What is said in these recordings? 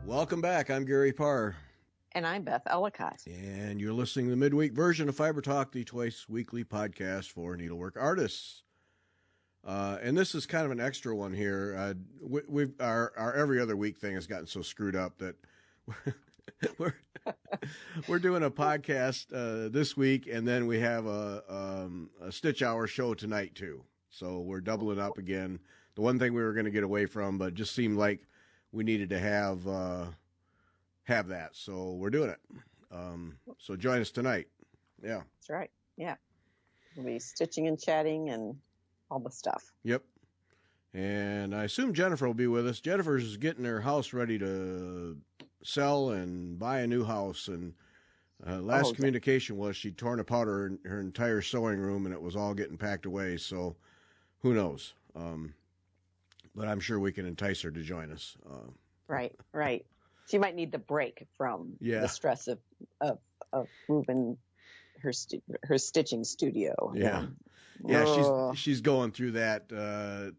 Welcome back. I'm Gary Parr. And I'm Beth Ellicott. And you're listening to the midweek version of Fiber Talk, the twice weekly podcast for needlework artists. And this is kind of an extra one here. Our every other week thing has gotten so screwed up that we're doing a podcast this week, and then we have a Stitch Hour show tonight too. So we're doubling up again. The one thing we were going to get away from, but it just seemed like we needed to have that. So we're doing it. So join us tonight. Yeah. That's right. Yeah. We'll be stitching and chatting and all the stuff. Yep. And I assume Jennifer will be with us. Jennifer's getting her house ready to sell and buy a new house. And last communication was she'd torn apart her entire sewing room, and it was all getting packed away. So who knows? But I'm sure we can entice her to join us. Right. She might need the break from the stress of moving her stitching studio. Yeah. Yeah, she's going through that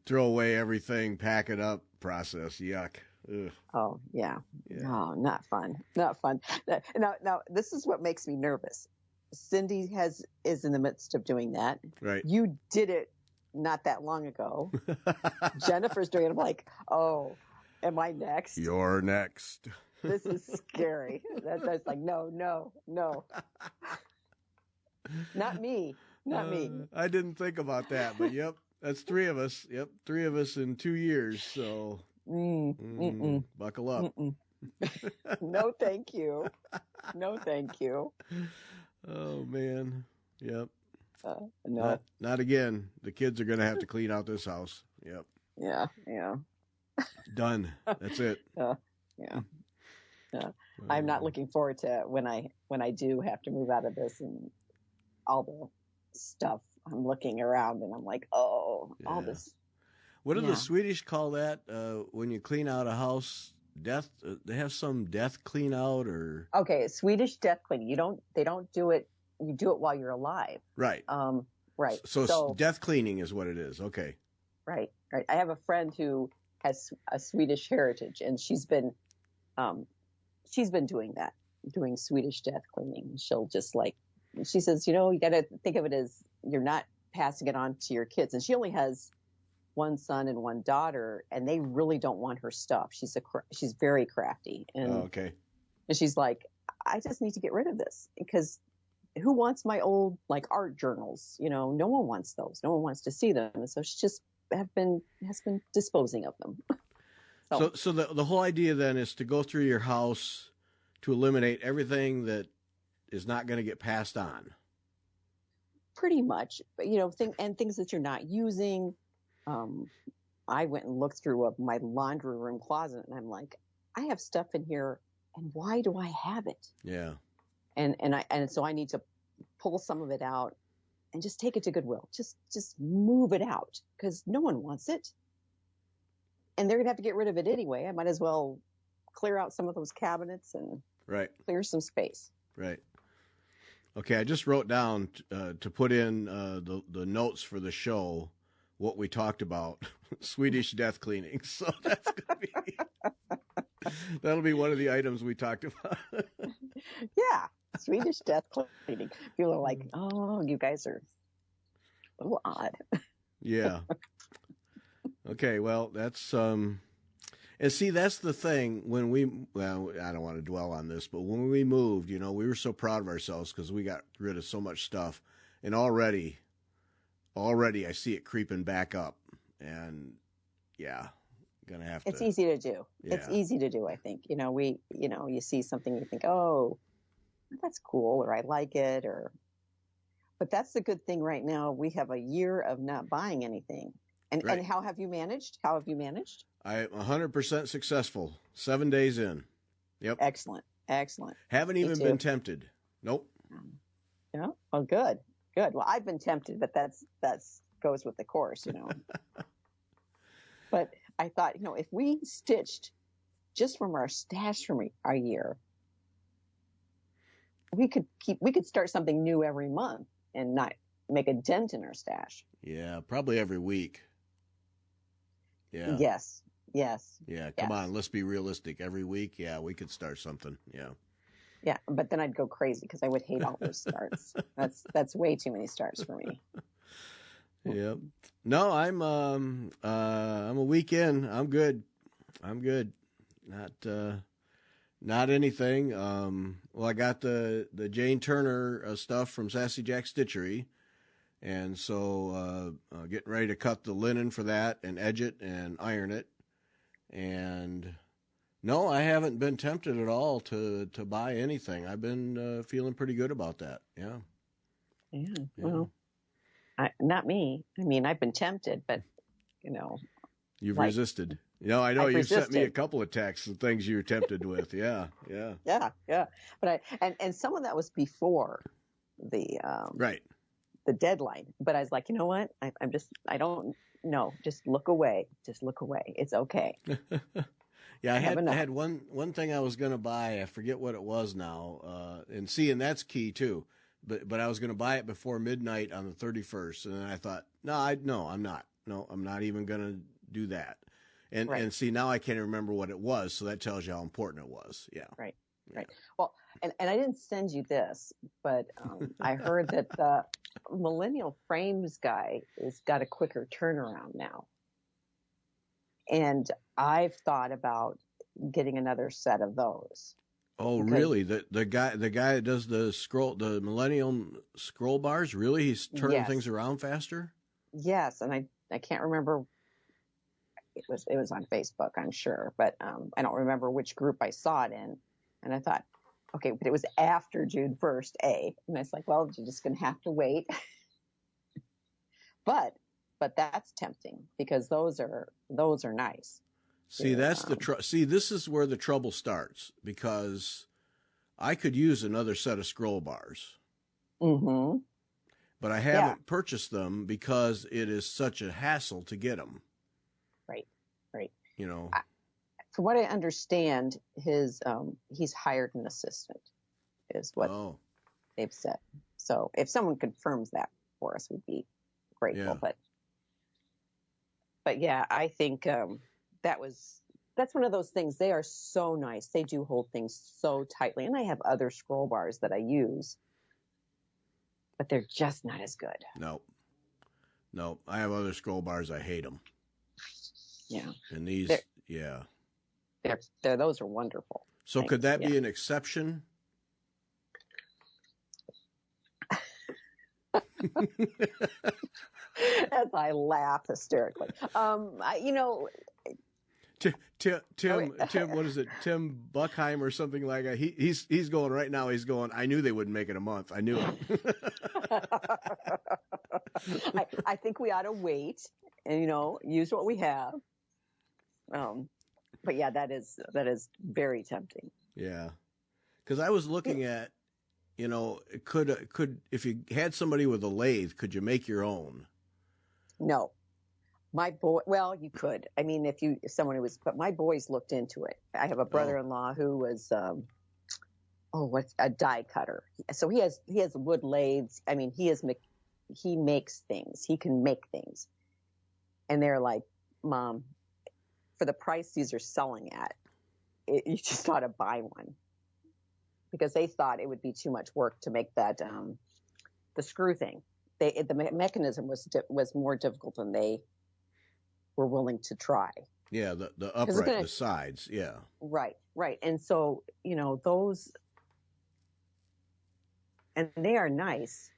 throw away everything, pack it up process. Yuck. Ugh. Oh, yeah. Oh, not fun. Now, this is what makes me nervous. Cindy is in the midst of doing that. Right. You did it not that long ago. Jennifer's doing it. I'm like, oh, am I next? You're next. This is scary. That's like, no. Not me. I didn't think about that, but yep, that's three of us. Yep, 3 of us in 2 years. So buckle up. No, thank you. Oh man. Yep. No. Not again. The kids are going to have to clean out this house. Yep. Yeah. Done. That's it. Yeah. I'm not looking forward to when I do have to move out of this and all the stuff. I'm looking around and I'm like, all this. What do the Swedish call that when you clean out a house? Death. They have some death clean out or. Okay, Swedish death cleaning. They don't do it. You do it while you're alive. Right. Right. So doeth cleaning is what it is. Okay. Right. I have a friend who has a Swedish heritage, and she's been doing that, doing Swedish death cleaning. She'll just she says, you got to think of it as you're not passing it on to your kids. And she only has one son and one daughter, and they really don't want her stuff. She's very crafty. And, and she's like, I just need to get rid of this because who wants my old art journals? No one wants those. No one wants to see them. And so she just has been disposing of them. So the whole idea then is to go through your house to eliminate everything that is not going to get passed on. Pretty much, but things that you're not using. I went and looked through my laundry room closet, and I'm like, I have stuff in here, and why do I have it? Yeah. And so I need to pull some of it out and just take it to Goodwill. Just move it out because no one wants it. And they're going to have to get rid of it anyway. I might as well clear out some of those cabinets and clear some space. Right. Okay, I just wrote down to put in the notes for the show what we talked about, Swedish death cleaning. So that's going to be that'll be one of the items we talked about. Yeah, Swedish death cleaning. People are like, oh, you guys are a little odd. Yeah. Okay, well, that's and see, that's the thing I don't want to dwell on this, but when we moved, we were so proud of ourselves because we got rid of so much stuff, and already I see it creeping back up, and gonna have to. It's easy to do. Yeah. It's easy to do. I think you see something, you think, oh, that's cool, or I like it, but that's the good thing right now. We have a year of not buying anything. And how have you managed? I'm 100% successful. 7 days in. Yep. Excellent. Haven't even been tempted. Nope. Yeah. Well, good. Well, I've been tempted, but that's goes with the course, But I thought, if we stitched just from our stash from our year, we could start something new every month and not make a dent in our stash. Yeah, probably every week. Yeah. Yes. Yes. Yeah, come on, let's be realistic. Every week, yeah, we could start something. Yeah. Yeah, but then I'd go crazy because I would hate all those starts. That's way too many starts for me. Yep. No, I'm a week in. I'm good. Not anything. Well, I got the Jane Turner stuff from Sassy Jack Stitchery, and so getting ready to cut the linen for that and edge it and iron it. And no, I haven't been tempted at all to buy anything. I've been feeling pretty good about that. Yeah. Yeah. Well, not me. I mean, I've been tempted, but you've resisted. I know you've sent me a couple of texts and things you were tempted with. Yeah. But and some of that was before the right, the deadline. But I was like, you know what? I don't know. Just look away. It's okay. Yeah, I had one thing I was going to buy. I forget what it was now. And that's key too. But I was going to buy it before midnight on the 31st, and then I thought, I'm not. No, I'm not even going to do that. And see, now I can't remember what it was, so that tells you how important it was. Yeah. Right. Well, and I didn't send you this, but I heard that the Millennial Frames guy has got a quicker turnaround now. And I've thought about getting another set of those. Oh, really? The guy that does the Millennium scroll bars, really? He's turning things around faster? Yes, and I can't remember. It was on Facebook, I'm sure, but I don't remember which group I saw it in. And I thought, okay, but it was after June 1st, and I was like, well, you're just going to have to wait. but that's tempting because those are nice. See, that's see, this is where the trouble starts, because I could use another set of scroll bars. Mm-hmm. But I haven't purchased them because it is such a hassle to get them. Right. From what I understand, he's hired an assistant, is what they've said. So if someone confirms that for us, we'd be grateful. Yeah. But yeah, I think that's one of those things. They are so nice. They do hold things so tightly. And I have other scroll bars that I use, but they're just not as good. No, I have other scroll bars. I hate them. Yeah. And these, those are wonderful. So could that be an exception? As I laugh hysterically. Tim, what is it? Tim Buckheim or something like that. He's going right now. He's going, I knew they wouldn't make it a month. I knew it. I think we ought to wait and, use what we have. But yeah, that is very tempting. Yeah. Because I was looking at, could if you had somebody with a lathe, could you make your own? No. My boy, well, you could. I mean, if someone who was, but my boys looked into it. I have a brother-in-law who was, what's a die cutter. So he has wood lathes. I mean, he makes things. He can make things. And they're like, Mom, for the price these are selling at, you just ought to buy one. Because they thought it would be too much work to make that, the screw thing. The mechanism was more difficult than they were willing to try. Yeah, the upright, the sides, yeah. Right. And so, those, and they are nice.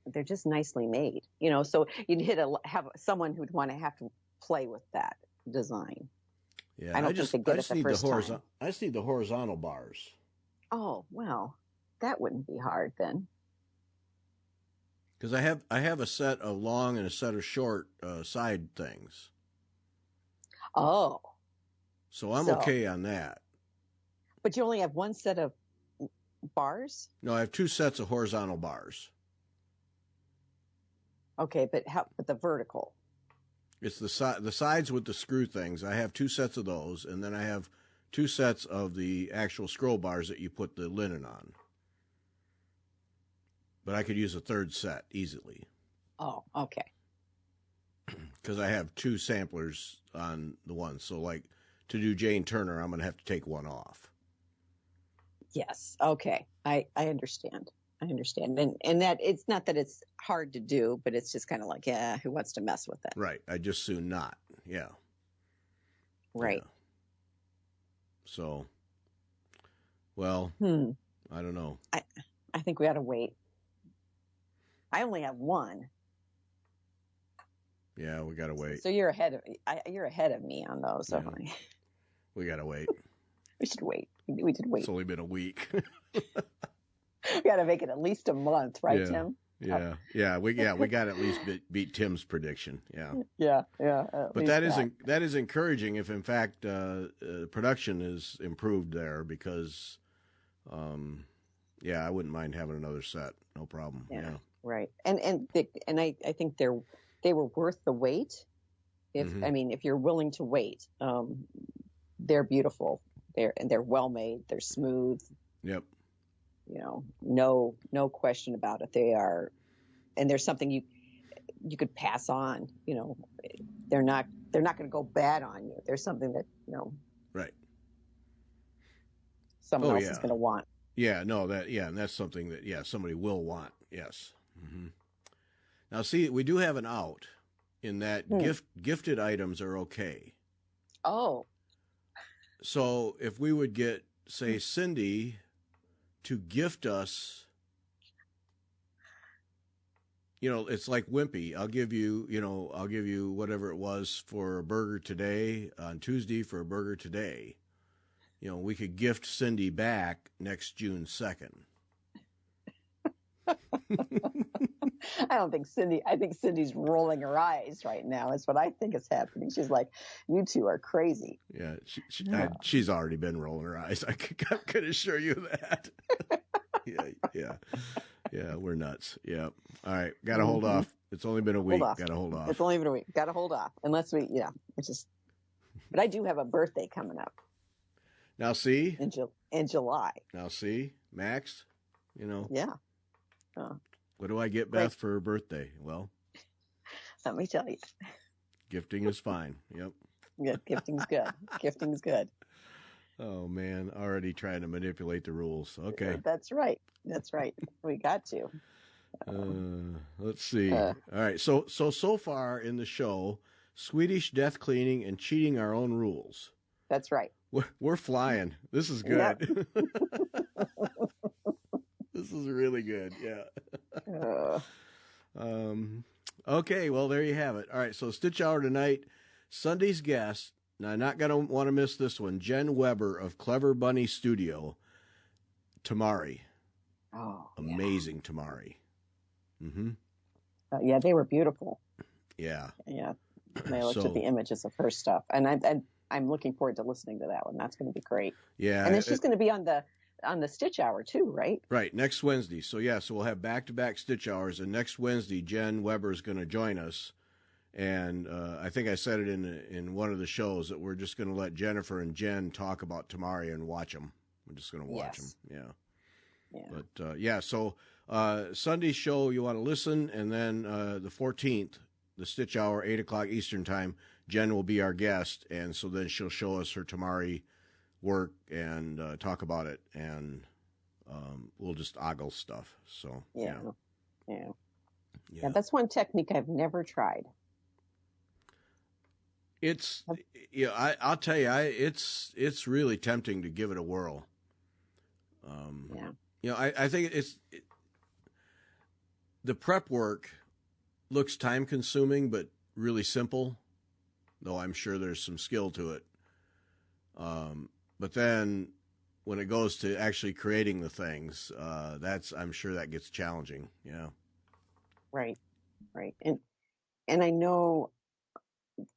They're just nicely made, so you'd have someone who'd want to have to play with that design. Yeah, I just need the horizontal bars. Oh, well, that wouldn't be hard then. Because I have a set of long and a set of short side things. Oh. So I'm okay on that. But you only have one set of bars? No, I have two sets of horizontal bars. Okay, but the vertical? It's the sides with the screw things. I have two sets of those, and then I have two sets of the actual scroll bars that you put the linen on. But I could use a third set easily. Oh, okay. Because I have two samplers on the one. So, like, to do Jane Turner, I'm going to have to take one off. Yes. Okay. I understand. I understand. And that it's not that it's hard to do, but it's just kind of like, yeah, who wants to mess with that? Right. I just soon not. Yeah. Right. Yeah. So, well, I don't know. I think we ought to wait. I only have one. Yeah, we got to wait. So you're ahead of me on those. So Yeah. We got to wait. We should wait. We should wait. It's only been a week. We got to make it at least a month, right, Tim? Yeah. We got to at least beat Tim's prediction. Yeah. Yeah. But that is encouraging if in fact production is improved there because, I wouldn't mind having another set. No problem. Yeah. Right. And I think they were worth the wait. If you're willing to wait, they're beautiful. They're well made. They're smooth. Yep. No question about it. They are, and there's something you could pass on. They're not going to go bad on you. There's something that right. Someone else is going to want. Yeah. No. And that's something that somebody will want. Yes. Mm-hmm. Now, see, we do have an out in that gifted items are okay. Oh. So if we would get, say, Cindy to gift us, it's like Wimpy. I'll give you whatever it was for a burger today on Tuesday for a burger today. We could gift Cindy back next June 2nd. I think Cindy's rolling her eyes right now. Is what I think is happening. She's like, you two are crazy. Yeah, she's already been rolling her eyes. I can assure you that. Yeah, we're nuts. Yeah. All right, got to hold off. It's only been a week. Got to hold off. It's only been a week. Got to hold off. Unless we, But I do have a birthday coming up. Now see? In July. Now see, Max, Yeah. What do I get Beth for her birthday? Well, let me tell you. Gifting is fine. Yep. Yeah, gifting's good. Gifting's good. Oh, man. Already trying to manipulate the rules. Okay. That's right. We got to. Let's see. All right. So far in the show, Swedish Death Cleaning and cheating our own rules. That's right. We're flying. This is good. Yep. This is really good. Yeah. Okay. Well, there you have it. All right. So Stitch Hour tonight, Sunday's guest. Now, not going to want to miss this one. Jen Weber of Clever Bunny Studio. Tamari. Oh, amazing Tamari. Mm-hmm. Yeah, they were beautiful. Yeah. Yeah. And I looked at the images of her stuff, and I'm looking forward to listening to that one. That's going to be great. Yeah. And then she's going to be on the Stitch Hour too, right? Right, next Wednesday. So we'll have back-to-back Stitch Hours, and next Wednesday Jen Weber is going to join us. And I think I said it in one of the shows that we're just going to let Jennifer and Jen talk about Tamari and watch them. We're just going to watch them. Yeah. But so Sunday's show you want to listen, and then the 14th, the Stitch Hour, 8:00 Eastern Time, Jen will be our guest, and so then she'll show us her Tamari work and talk about it, and we'll just ogle stuff. So yeah, that's one technique I've never tried. It's I'll tell you, it's really tempting to give it a whirl. I think the prep work looks time consuming but really simple, though I'm sure there's some skill to it. But then when it goes to actually creating the things, I'm sure that gets challenging. Yeah. Right. And I know,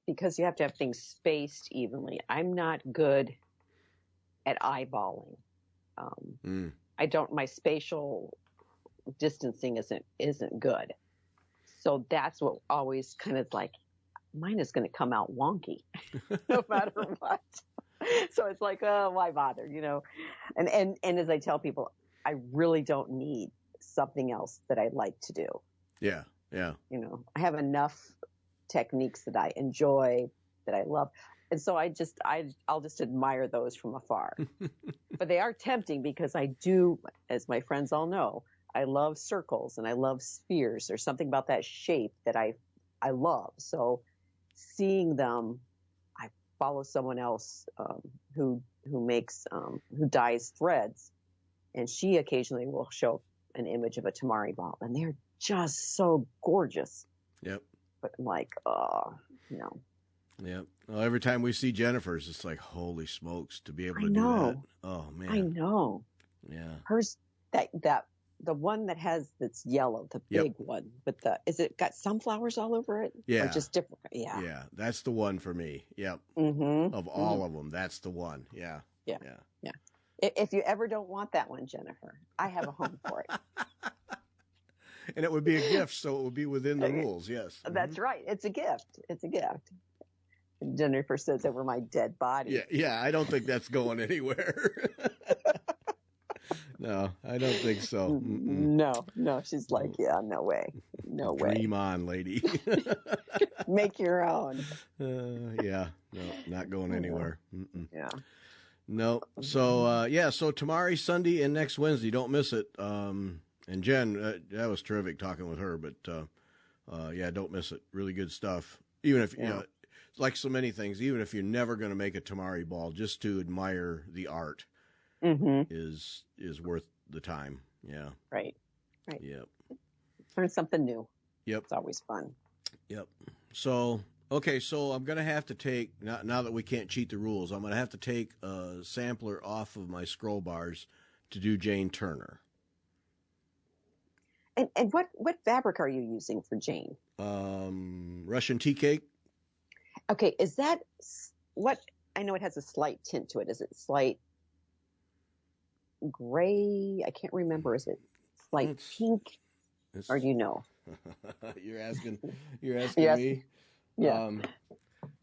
because you have to have things spaced evenly, I'm not good at eyeballing. My spatial distancing isn't good. So that's what always kind of like, mine is going to come out wonky no matter what. So it's like, oh, why bother, And as I tell people, I really don't need something else that I like to do. Yeah. I have enough techniques that I enjoy, that I love. And so I'll just admire those from afar. But they are tempting because I do, as my friends all know, I love circles and I love spheres. There's something about that shape that I love. So seeing them, I follow someone else who dyes threads, and she occasionally will show an image of a tamari ball, and they're just so gorgeous. Yep. But I'm like, oh, no. Yep. Well, every time we see Jennifer's, it's like, holy smokes, to be able to do that. Oh man. I know. Yeah. Hers, the one that's yellow, the big one with is it got sunflowers all over it? Yeah. Or just different? Yeah. Yeah. That's the one for me. Yep. Mm-hmm. Of all of them, that's the one. Yeah. Yeah. Yeah. Yeah. If you ever don't want that one, Jennifer, I have a home for it. And it would be a gift, so it would be within the rules. Yes. That's right. It's a gift. It's a gift. And Jennifer says over my dead body. Yeah. Yeah. I don't think that's going anywhere. No, I don't think so. No. She's like, yeah, no way. No way. Dream on, lady. Make your own. Yeah. No, not going anywhere. Yeah. No. So, so Tamari Sunday and next Wednesday. Don't miss it. And Jen, that was terrific talking with her, but, don't miss it. Really good stuff. Even if, like so many things, even if you're never going to make a Tamari ball, just to admire the art is worth the time. Yeah. Right. Yep. Learn something new. Yep. It's always fun. Yep. So, okay, so I'm going to have to take, now that we can't cheat the rules, I'm going to have to take a sampler off of my scroll bars to do Jane Turner. And what fabric are you using for Jane? Russian tea cake. Okay, is that what? I know it has a slight tint to it. Is it slight gray? I can't remember. Is it slight pink? Or do you know? You're asking yes. Me? Yeah.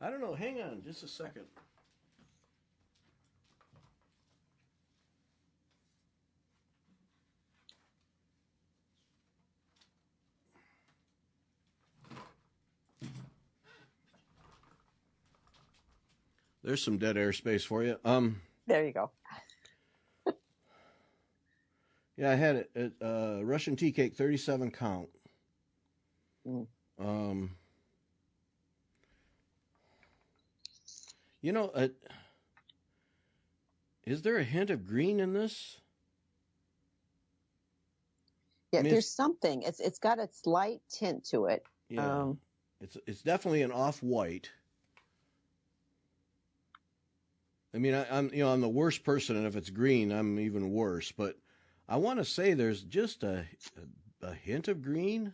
I don't know. Hang on just a second. There's some dead air space for you. There you go. Yeah, I had it at Russian tea cake, 37 count. Is there a hint of green in this? Yeah, there's something. It's got a slight tint to it. Yeah, it's definitely an off-white. I mean, I'm the worst person, and if it's green, I'm even worse. But I want to say there's just a hint of green.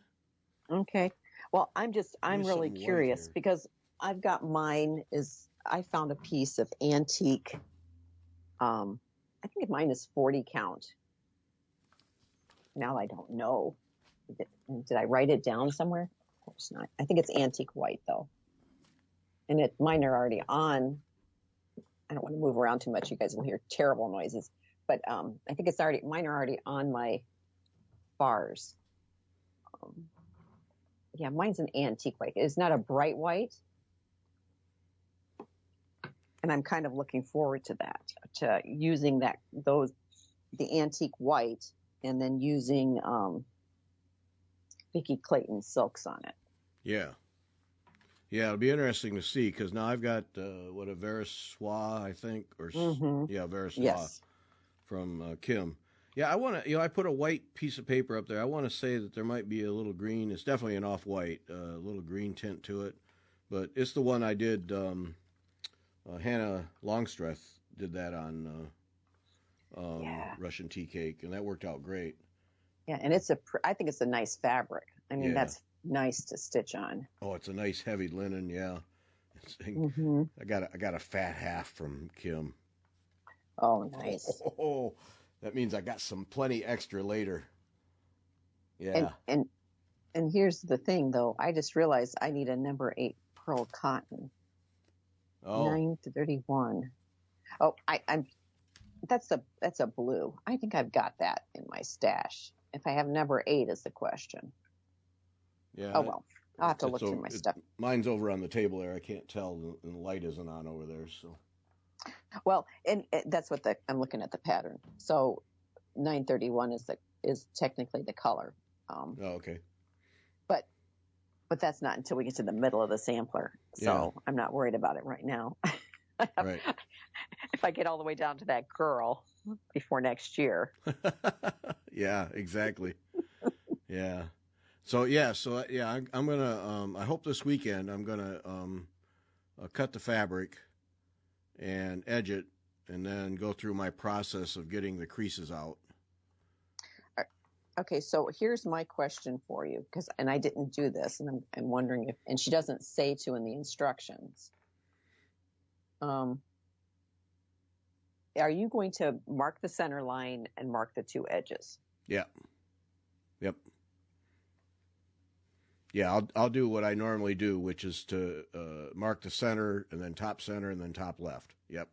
Okay. Well, I'm really curious because I've got I found a piece of antique. I think mine is 40 count. Now I don't know. Did I write it down somewhere? Of course not. I think it's antique white though. And mine are already on. I don't want to move around too much. You guys will hear terrible noises. But I think mine are already on my bars. Mine's an antique white. It's not a bright white. And I'm kind of looking forward to that, to using the antique white and then using Vicki Clayton silks on it. Yeah. Yeah, it'll be interesting to see because now I've got a Verissois, I think, or Verissois from Kim. Yeah, I want to. I put a white piece of paper up there. I want to say that there might be a little green. It's definitely an off-white, a little green tint to it, but it's the one I did. Hannah Longstreth did that on Russian tea cake, and that worked out great. Yeah, and I think it's a nice fabric. I mean, that's nice to stitch on. Oh, it's a nice heavy linen, yeah. I got a fat half from Kim. Oh, nice. Oh, that means I got plenty extra later. Yeah. And here's the thing, though. I just realized I need a number 8 pearl cotton. Oh. 931. Oh, that's a blue. I think I've got that in my stash. If I have number 8 is the question. Yeah. Oh, well. I'll have to look through my stuff. Mine's over on the table there. I can't tell, and the light isn't on over there. So, well, and that's what I'm looking at the pattern. So 931 is technically the color. Okay. But that's not until we get to the middle of the sampler. So I'm not worried about it right now. Right. If I get all the way down to that girl before next year. Yeah, exactly. Yeah. So I'm gonna. I hope this weekend I'm gonna cut the fabric and edge it, and then go through my process of getting the creases out. Okay, so here's my question for you, and I didn't do this, and I'm wondering if, and she doesn't say to in the instructions. Are you going to mark the center line and mark the two edges? Yeah. Yep. Yeah, I'll do what I normally do, which is to mark the center and then top center and then top left. Yep.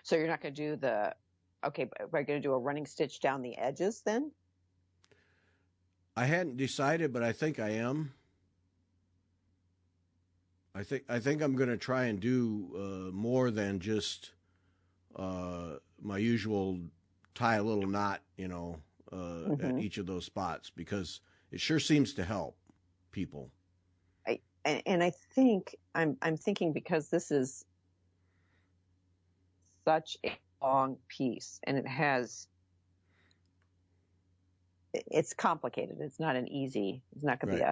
So you're not going to do okay, but we're going to do a running stitch down the edges then? I hadn't decided, but I think I am. I think I'm going to try and do more than just my usual tie a little knot, at each of those spots, because it sure seems to help people. And I think I'm thinking, because this is such a long piece, and it's complicated. It's not an easy. It's not going to be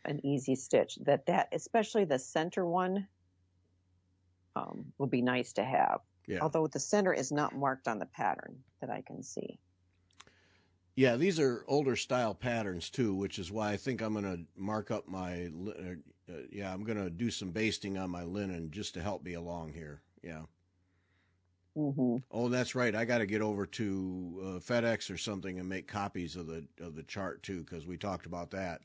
an easy stitch. That especially the center one will be nice to have. Yeah. Although the center is not marked on the pattern that I can see. Yeah, these are older style patterns too, which is why I think I'm going to mark up my. I'm going to do some basting on my linen just to help me along here. Yeah. Mm-hmm. Oh, that's right. I got to get over to FedEx or something and make copies of the chart too, because we talked about that.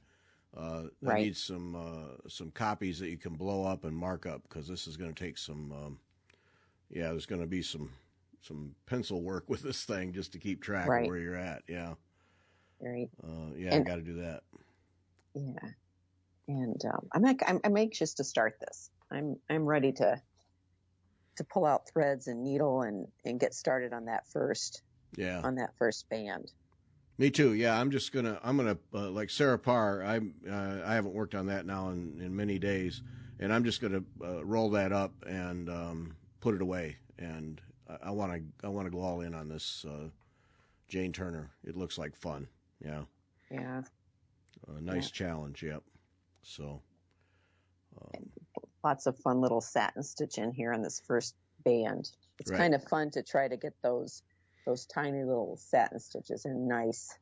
I need some copies that you can blow up and mark up, because this is going to take some. There's going to be some pencil work with this thing just to keep track of where you're at. Yeah. Right. I got to do that. Yeah. And I'm anxious to start this. I'm ready to pull out threads and needle and get started on that first band. Me too. Yeah, I'm gonna like Sarah Parr. I haven't worked on that now in many days, and I'm just gonna roll that up and put it away. And I want to go all in on this Jane Turner. It looks like fun. Yeah. Yeah. Nice challenge. Yep. So. Lots of fun little satin stitch in here on this first band. It's kind of fun to try to get those tiny little satin stitches in nice.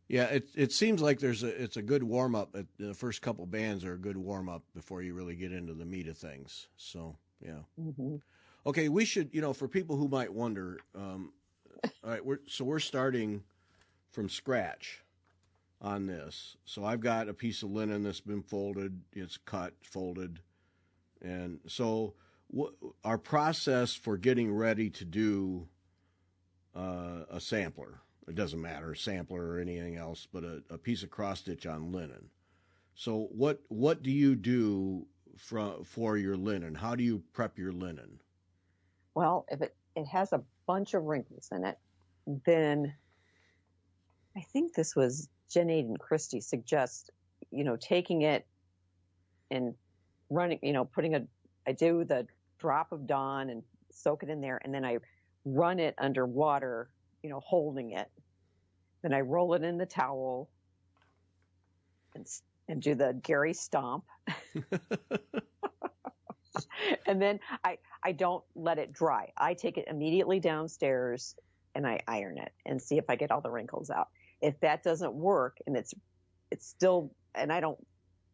Yeah, it seems like it's a good warm up. The first couple bands are a good warm up before you really get into the meat of things. So yeah. Mm-hmm. Okay, we should, for people who might wonder. All right, we're starting from scratch on this. So I've got a piece of linen that's been folded. It's cut, folded, and so our process for getting ready to do a sampler. It doesn't matter, sampler or anything else, but a piece of cross stitch on linen. So what do you do for your linen? How do you prep your linen? Well, if it has a bunch of wrinkles in it, then I think this was Jen Aiden Christie suggests, taking it and running, I do the drop of Dawn and soak it in there, and then I run it under water, holding it. Then I roll it in the towel and do the Gary stomp. And then I don't let it dry. I take it immediately downstairs and I iron it and see if I get all the wrinkles out. If that doesn't work and it's still, and I don't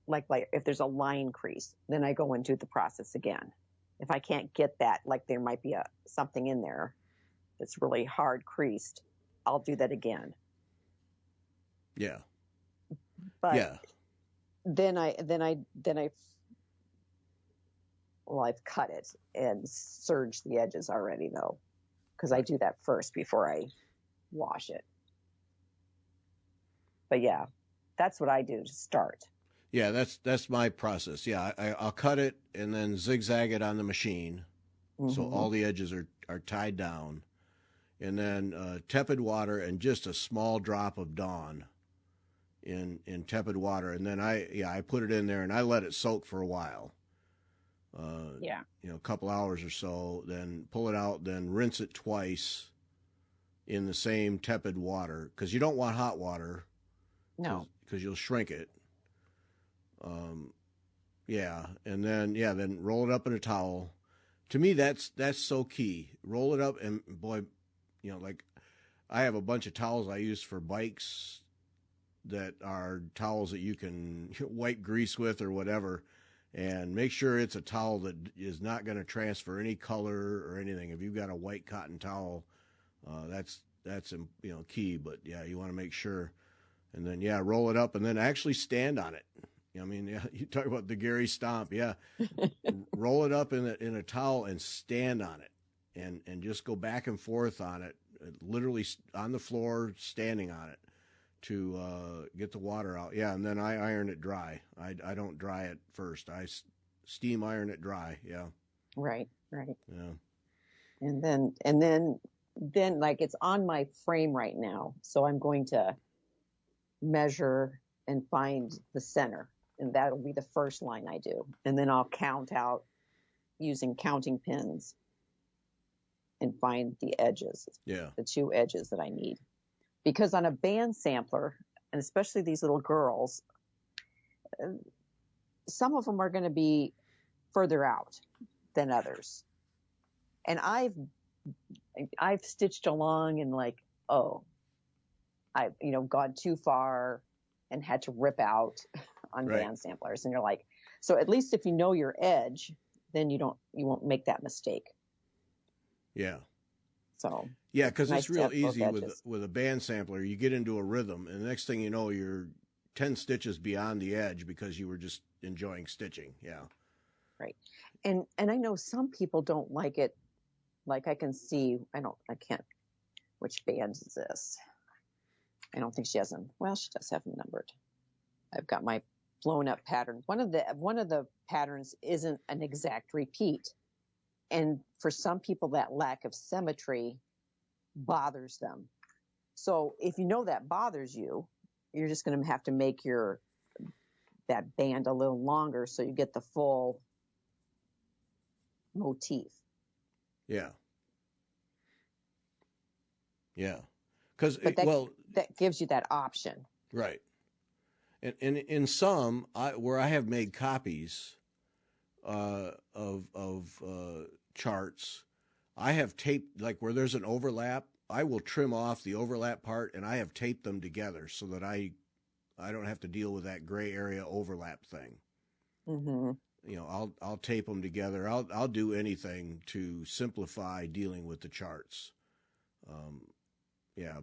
like if there's a line crease, then I go and do the process again. If I can't get that, like there might be something in there that's really hard creased, I'll do that again. Yeah. But then I've cut it and serged the edges already though, because I do that first before I wash it. But yeah, that's what I do to start. Yeah, that's my process. Yeah, I'll cut it and then zigzag it on the machine, so Mm-hmm. all the edges are tied down, and then tepid water and just a small drop of Dawn in tepid water, and then I put it in there and I let it soak for a while. Yeah. A couple hours or so, then pull it out, then rinse it twice in the same tepid water, because you don't want hot water. No. Because you'll shrink it. And then roll it up in a towel. To me, that's so key. Roll it up, and boy, like I have a bunch of towels I use for bikes that are towels that you can wipe grease with or whatever, and make sure it's a towel that is not going to transfer any color or anything. If you've got a white cotton towel, that's key. But yeah, you want to make sure, and then roll it up, and then actually stand on it. You talk about the Gary stomp. Yeah, roll it up in a towel and stand on it, and just go back and forth on it, literally on the floor, standing on it to get the water out. Yeah, and then I iron it dry. I don't dry it first. I steam iron it dry. Yeah. Right. Yeah. And then like it's on my frame right now, so I'm going to measure and find the center, and that'll be the first line I do, and then I'll count out using counting pins and find the edges. Yeah. The two edges that I need. Because on a band sampler, and especially these little girls, some of them are going to be further out than others. And I've stitched along and I've gone too far and had to rip out on band samplers. And you're like, so at least if you know your edge, then you won't make that mistake. Yeah. So yeah, because it's real easy with a band sampler. You get into a rhythm, and the next thing you know, you're 10 stitches beyond the edge because you were just enjoying stitching. Yeah. Right. And I know some people don't like it. Like I can see, which band is this? I don't think she has them. Well, she does have them numbered. I've got my blown up pattern. One of the patterns isn't an exact repeat. And for some people, that lack of symmetry bothers them. So if you know that bothers you, you're just going to have to make that band a little longer so you get the full motif. Yeah. Yeah. That gives you that option. Right. And in some, where I have made copies of charts, I have taped, like where there's an overlap, I will trim off the overlap part, and I have taped them together so that I don't have to deal with that gray area overlap thing. Mm-hmm. I'll tape them together. I'll do anything to simplify dealing with the charts.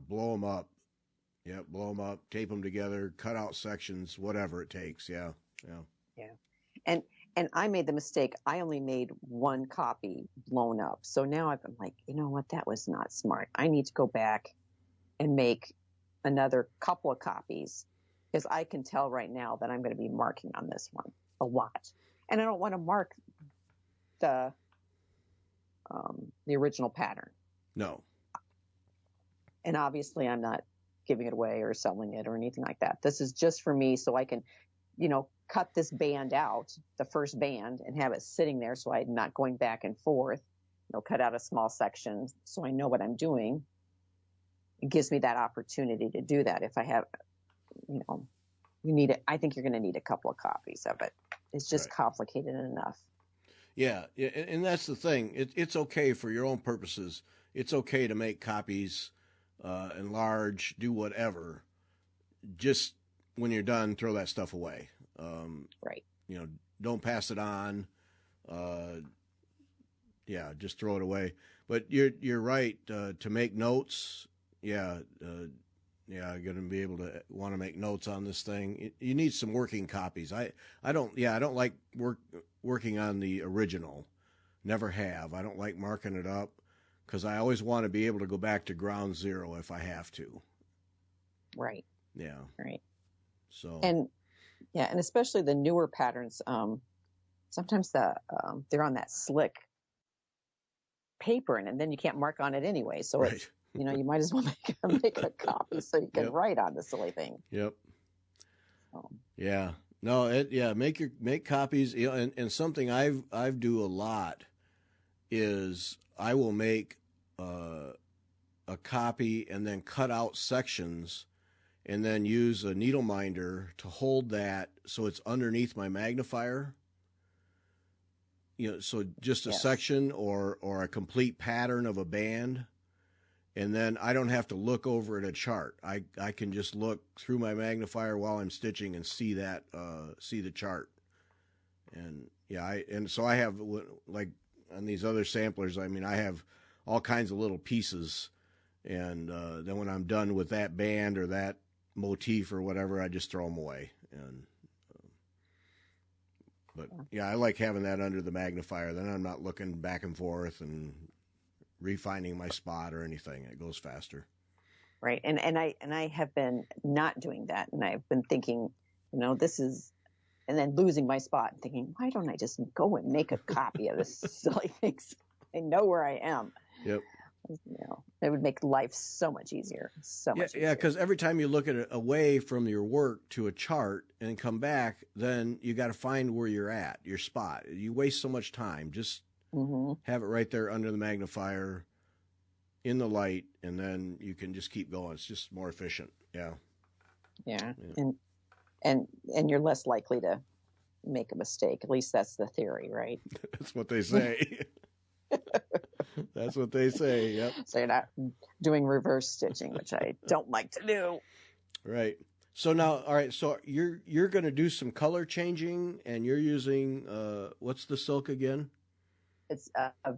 Blow them up. Yeah, blow them up, tape them together, cut out sections, whatever it takes. Yeah. And I made the mistake. I only made one copy blown up. So now I'm like, you know what? That was not smart. I need to go back and make another couple of copies, because I can tell right now that I'm going to be marking on this one a lot. And I don't want to mark the original pattern. No. And obviously I'm not giving it away or selling it or anything like that. This is just for me, so I can, cut this band out, the first band, and have it sitting there so I'm not going back and forth. Cut out a small section so I know what I'm doing. It gives me that opportunity to do that. If I have, you need it. I think you're going to need a couple of copies of it. It's just complicated enough. Yeah, and that's the thing. It's okay for your own purposes. It's okay to make copies, enlarge, do whatever. Just when you're done, throw that stuff away. Right. Don't pass it on. Just throw it away. But you're right to make notes. I'm going to be able to want to make notes on this thing. You need some working copies. I don't like working on the original. Never have. I don't like marking it up because I always want to be able to go back to ground zero if I have to. Right. Yeah. Right. So And yeah, and especially the newer patterns. Sometimes they're on that slick paper, and then you can't mark on it anyway. So right. it's, you might as well make a copy so you can Yep. write on the silly thing. Yep. So, Yeah. No, make copies, and something I've do a lot is I will make a copy and then cut out sections and then use a needle minder to hold that so it's underneath my magnifier. So just a yes. section or a complete pattern of a band, and then I don't have to look over at a chart. I can just look through my magnifier while I'm stitching and see the chart. And yeah, so I have, like on these other samplers, I mean, I have all kinds of little pieces, and then when I'm done with that band or that motif or whatever, I just throw them away. And but yeah, I like having that under the magnifier. Then I'm not looking back and forth and refining my spot or anything. It goes faster. Right. And I have been not doing that, and I've been thinking, this is, and then losing my spot and thinking, why don't I just go and make a copy of this silly thing so I know where I am? Yep. It would make life so much easier. So much easier. Yeah, because every time you look at it away from your work to a chart and come back, then you got to find where you're at, your spot. You waste so much time. Just have it right there under the magnifier in the light, and then you can just keep going. It's just more efficient. Yeah. Yeah. And you're less likely to make a mistake. At least that's the theory, right? That's what they say. That's what they say. Yep. So you're not doing reverse stitching, which I don't like to do. Right. So now, all right. So you're going to do some color changing, and you're using what's the silk again? It's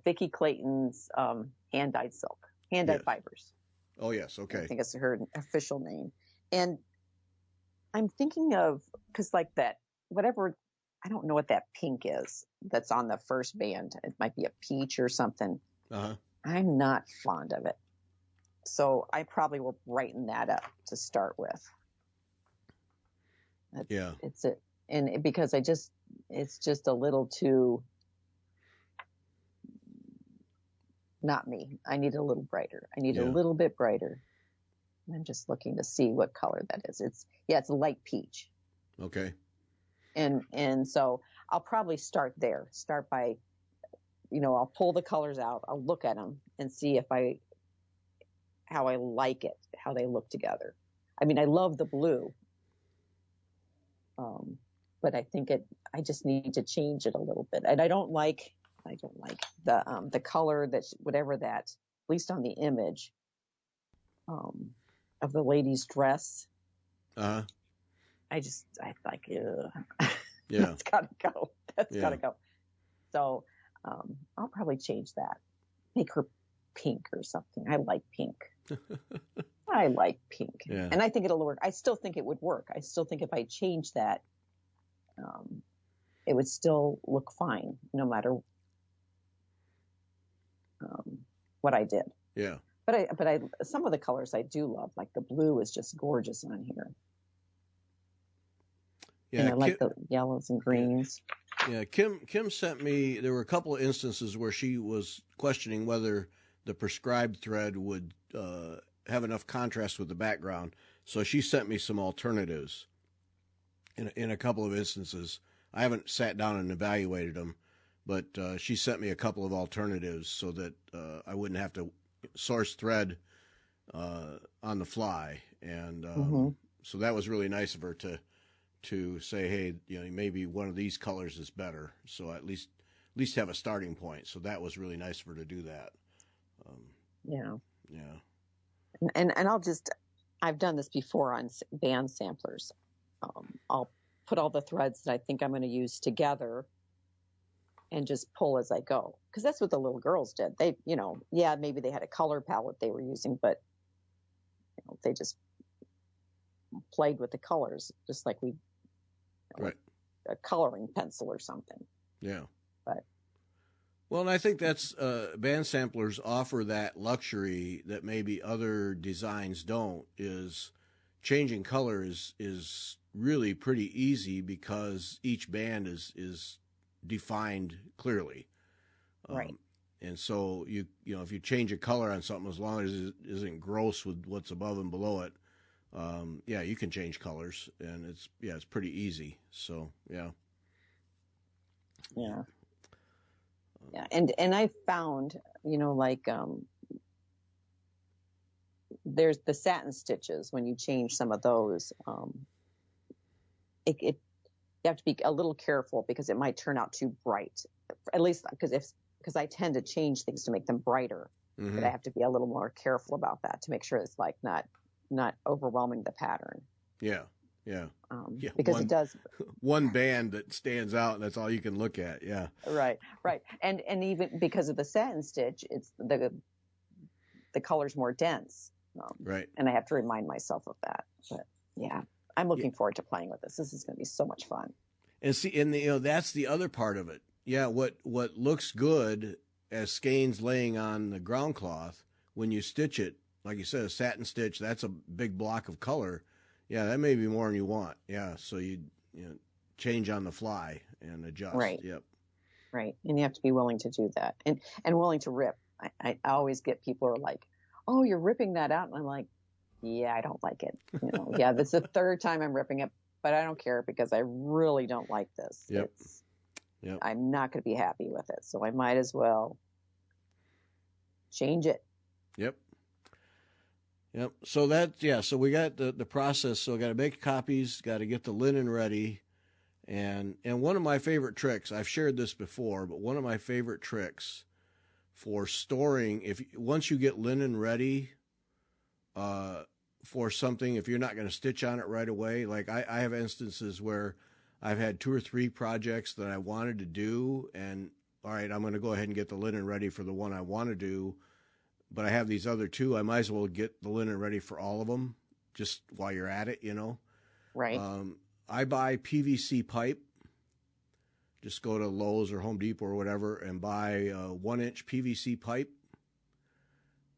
Vicki Clayton's hand dyed silk, hand dyed fibers. Oh yes. Okay. I think it's her official name. And I'm thinking of, because like that, whatever, I don't know what that pink is that's on the first band. It might be a peach or something. Uh-huh. I'm not fond of it. So I probably will brighten that up to start with. It's it. And because it's just a little too, not me. I need a little brighter. I need a little bit brighter. I'm just looking to see what color that is. It's a light peach. Okay. And so I'll probably start there. Start by, I'll pull the colors out. I'll look at them and see how I like it, how they look together. I mean, I love the blue. But I think I just need to change it a little bit. And I don't like the color whatever that, at least on the image, of the lady's dress. Uh-huh. I like, yeah, that's gotta go. Gotta go. So, I'll probably change that. Make her pink or something. I like pink. I like pink. Yeah. And I think it'll work. I still think it would work. I still think if I change that, it would still look fine, no matter what I did. Yeah. But some of the colors I do love, like the blue is just gorgeous on here. Yeah, and I like the yellows and greens. Yeah, Kim sent me, there were a couple of instances where she was questioning whether the prescribed thread would have enough contrast with the background. So she sent me some alternatives in a couple of instances. I haven't sat down and evaluated them, but she sent me a couple of alternatives so that I wouldn't have to source thread on the fly. And so that was really nice of her to say, hey, maybe one of these colors is better. So at least have a starting point. So that was really nice of her to do that. Yeah. Yeah. And I've done this before on band samplers. I'll put all the threads that I think I'm going to use together and just pull as I go. Because that's what the little girls did. They, maybe they had a color palette they were using, but they just played with the colors, just like we, right, a coloring pencil or something. Yeah. But well, and I think that's band samplers offer that luxury that maybe other designs don't. Is changing color is really pretty easy because each band is defined clearly. Right. And so you know, if you change a color on something, as long as it isn't gross with what's above and below it, yeah, you can change colors, and it's pretty easy. So yeah. Yeah. Yeah. And I found, like, there's the satin stitches. When you change some of those, you have to be a little careful because it might turn out too bright. At least because I tend to change things to make them brighter, but I have to be a little more careful about that to make sure it's like not overwhelming the pattern. Yeah. Yeah. Yeah. Because it does. One band that stands out, and that's all you can look at. Yeah. Right. And even because of the satin stitch, it's the color's more dense. Right. And I have to remind myself of that. But yeah, I'm looking forward to playing with this. This is going to be so much fun. And see, and that's the other part of it. Yeah. What looks good as skeins laying on the ground cloth, when you stitch it, like you said, a satin stitch, that's a big block of color. Yeah, that may be more than you want. Yeah, so you change on the fly and adjust. Right. Yep. Right, and you have to be willing to do that, and willing to rip. I always get people who are like, "Oh, you're ripping that out," and I'm like, "Yeah, I don't like it. Yeah, this is the third time I'm ripping it, but I don't care because I really don't like this. Yep. I'm not going to be happy with it, so I might as well change it." Yep. Yep. So so we got the process. So got to make copies, got to get the linen ready. And one of my favorite tricks, I've shared this before, but one of my favorite tricks for storing, once you get linen ready for something, if you're not going to stitch on it right away, like I have instances where I've had 2 or 3 projects that I wanted to do, and all right, I'm going to go ahead and get the linen ready for the one I want to do. But I have these other 2. I might as well get the linen ready for all of them, just while you're at it, Right. I buy PVC pipe. Just go to Lowe's or Home Depot or whatever and buy 1-inch PVC pipe.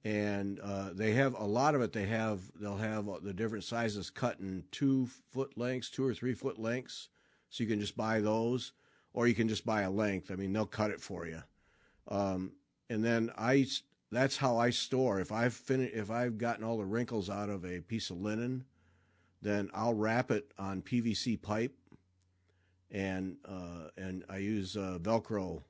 And they have a lot of it. They'll have the different sizes cut in 2-foot lengths, 2 or 3 foot lengths. So you can just buy those, or you can just buy a length. I mean, they'll cut it for you. And then that's how I store. If I've gotten all the wrinkles out of a piece of linen, then I'll wrap it on PVC pipe, and I use Velcro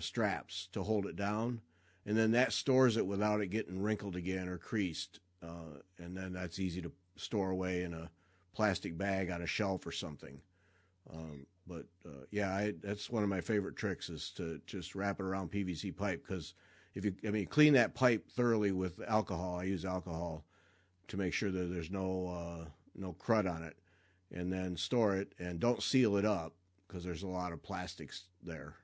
straps to hold it down, and then that stores it without it getting wrinkled again or creased, and then that's easy to store away in a plastic bag on a shelf or something. That's one of my favorite tricks is to just wrap it around PVC pipe, because clean that pipe thoroughly with alcohol. I use alcohol to make sure that there's no crud on it, and then store it, and don't seal it up because there's a lot of plastics there.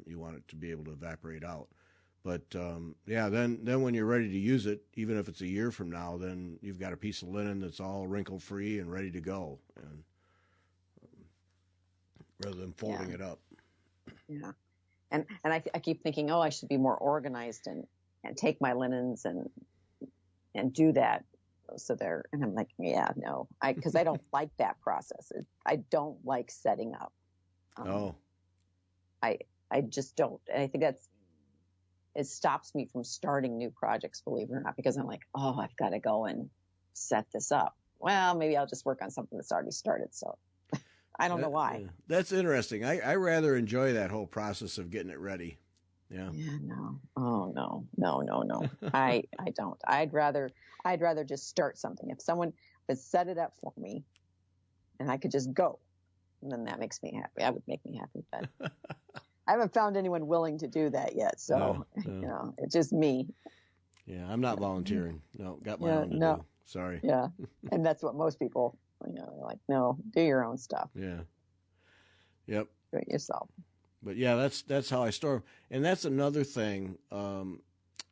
You want it to be able to evaporate out. But then when you're ready to use it, even if it's a year from now, then you've got a piece of linen that's all wrinkle free and ready to go, and rather than folding it up. Yeah. And I keep thinking, I should be more organized and take my linens and do that. So and I'm like, yeah, no, because I don't like that process. I don't like setting up. I just don't. And I think it stops me from starting new projects, believe it or not, because I'm like, I've got to go and set this up. Well, maybe I'll just work on something that's already started. So I don't know why. That's interesting. I rather enjoy that whole process of getting it ready. Yeah. Yeah. No. Oh no. I don't. I'd rather just start something. If someone would set it up for me, and I could just go, then that makes me happy. That would make me happy. But I haven't found anyone willing to do that yet. So it's just me. Yeah, I'm not volunteering. No, got my own to do. Sorry. Yeah, and that's what most people. They're like, no, do your own stuff. Yeah. Yep. Do it yourself. But yeah, that's how I store. And that's another thing.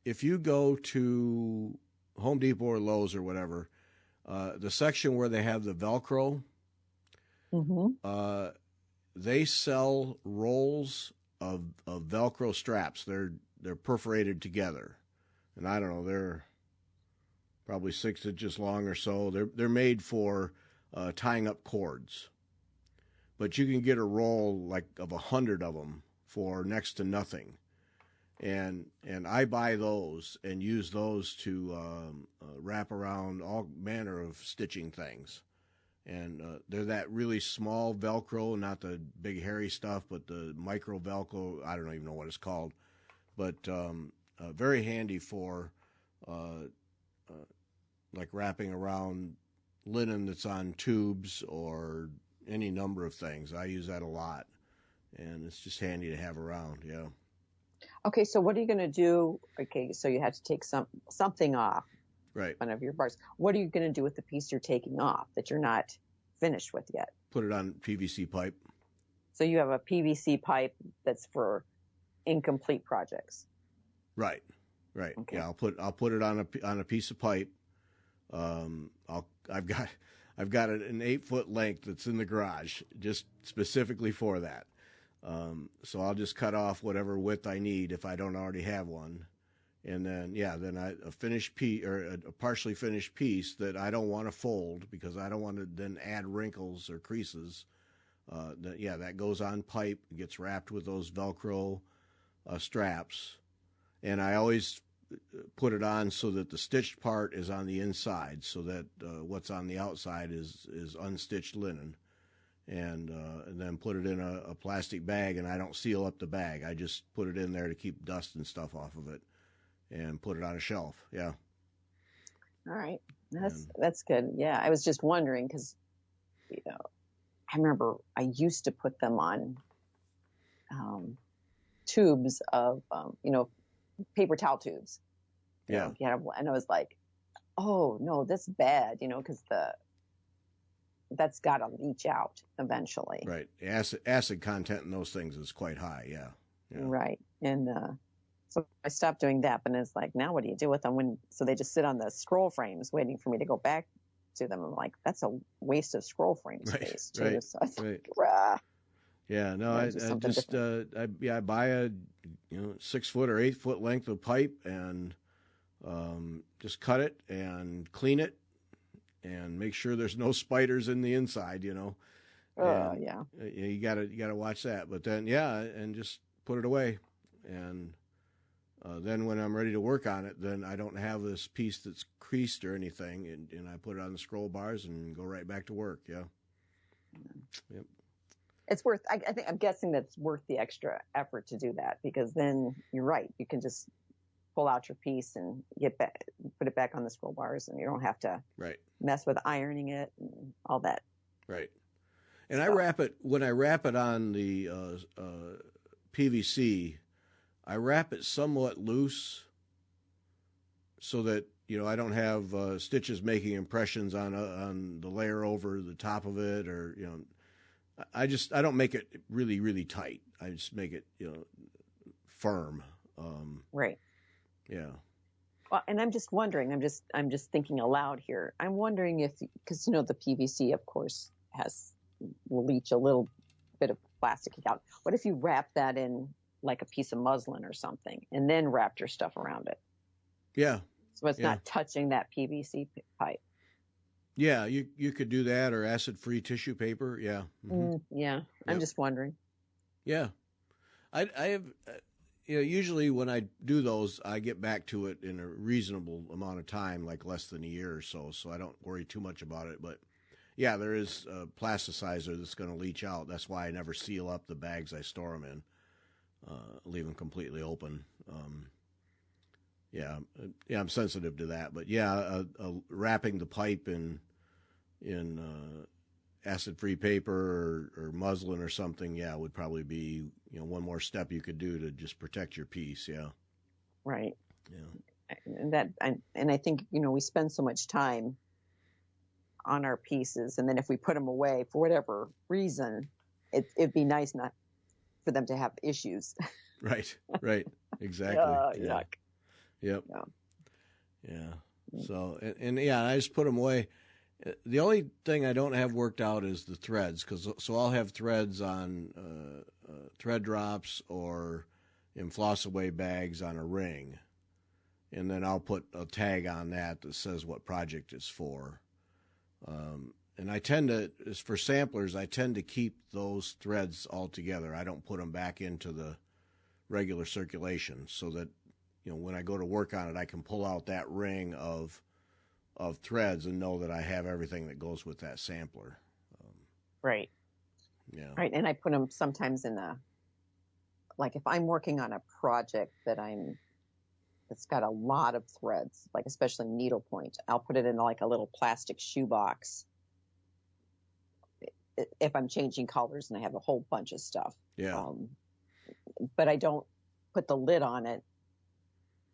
If you go to Home Depot or Lowe's or whatever, the section where they have the Velcro, they sell rolls of Velcro straps. They're perforated together, and I don't know, they're probably 6 inches long or so. They're made for tying up cords, but you can get a roll like of 100 of them for next to nothing. And I buy those and use those to wrap around all manner of stitching things. And they're that really small Velcro, not the big hairy stuff, but the micro Velcro. I don't even know what it's called, but very handy for like wrapping around linen that's on tubes or any number of things. I use that a lot, and it's just handy to have around. Yeah. Okay, so what are you going to do? Okay, so you had to take something off. Right. One of your bars. What are you going to do with the piece you're taking off that you're not finished with yet? Put it on PVC pipe. So you have a PVC pipe that's for incomplete projects. Right. Right. Okay. Yeah, I'll put it on a piece of pipe. I've got an 8-foot length that's in the garage just specifically for that. So I'll just cut off whatever width I need if I don't already have one. And then, a finished piece or a partially finished piece that I don't want to fold because I don't want to then add wrinkles or creases. That goes on pipe, gets wrapped with those Velcro straps. And I always put it on so that the stitched part is on the inside so that what's on the outside is unstitched linen. And then put it in a plastic bag, and I don't seal up the bag. I just put it in there to keep dust and stuff off of it. And put it on a shelf. Yeah. All right. That's good. Yeah. I was just wondering because, I remember I used to put them on tubes of, paper towel tubes. Yeah. And I was like, oh, no, that's bad, because that's got to leach out eventually. Right. Acid content in those things is quite high. Yeah. Right. And, so I stopped doing that, but it's like, now what do you do with them? So they just sit on the scroll frames waiting for me to go back to them. I'm like, that's a waste of scroll frame space too. Right, so I think, right. Rah. Yeah, no, I buy a 6-foot or 8-foot length of pipe and just cut it and clean it and make sure there's no spiders in the inside, Yeah. You gotta watch that. But then and just put it away. And then when I'm ready to work on it, then I don't have this piece that's creased or anything, and I put it on the scroll bars and go right back to work. Yeah. Yep. It's worth. I'm guessing that's worth the extra effort to do that because then you're right. You can just pull out your piece and put it back on the scroll bars, and you don't have to mess with ironing it and all that. Right. And I wrap it when I wrap it on the PVC. I wrap it somewhat loose so that, I don't have stitches making impressions on the layer over the top of it or, I don't make it really, really tight. I just make it, firm. Right. Yeah. Well, and I'm just wondering, I'm just thinking aloud here. I'm wondering because, the PVC, of course, will leach a little bit of plastic out. What if you wrap that in like a piece of muslin or something, and then wrapped your stuff around it? Yeah. So it's not touching that PVC pipe. Yeah, you could do that, or acid-free tissue paper. Yeah. Mm-hmm. Yeah. Yep. I'm just wondering. Yeah. I have, usually when I do those, I get back to it in a reasonable amount of time, like less than a year or so I don't worry too much about it. But yeah, there is a plasticizer that's going to leach out. That's why I never seal up the bags I store them in. Leave them completely open. I'm sensitive to that. But wrapping the pipe in acid-free paper or muslin or something, would probably be one more step you could do to just protect your piece. Yeah. Right. Yeah. And I think we spend so much time on our pieces, and then if we put them away for whatever reason, it'd be nice not for them to have issues. Right. Exactly. Yuck. Yep. Yeah. So, I just put them away. The only thing I don't have worked out is the threads, so I'll have threads on thread drops or in floss away bags on a ring. and then I'll put a tag on that says what project it's for. And I tend to, as for samplers, I tend to keep those threads all together. I don't put them back into the regular circulation, so that, when I go to work on it, I can pull out that ring of threads and know that I have everything that goes with that sampler. Right. Yeah. Right. And I put them sometimes in like if I'm working on a project it's got a lot of threads, like especially needlepoint, I'll put it in like a little plastic shoebox if I'm changing colors and I have a whole bunch of stuff. Yeah. But I don't put the lid on it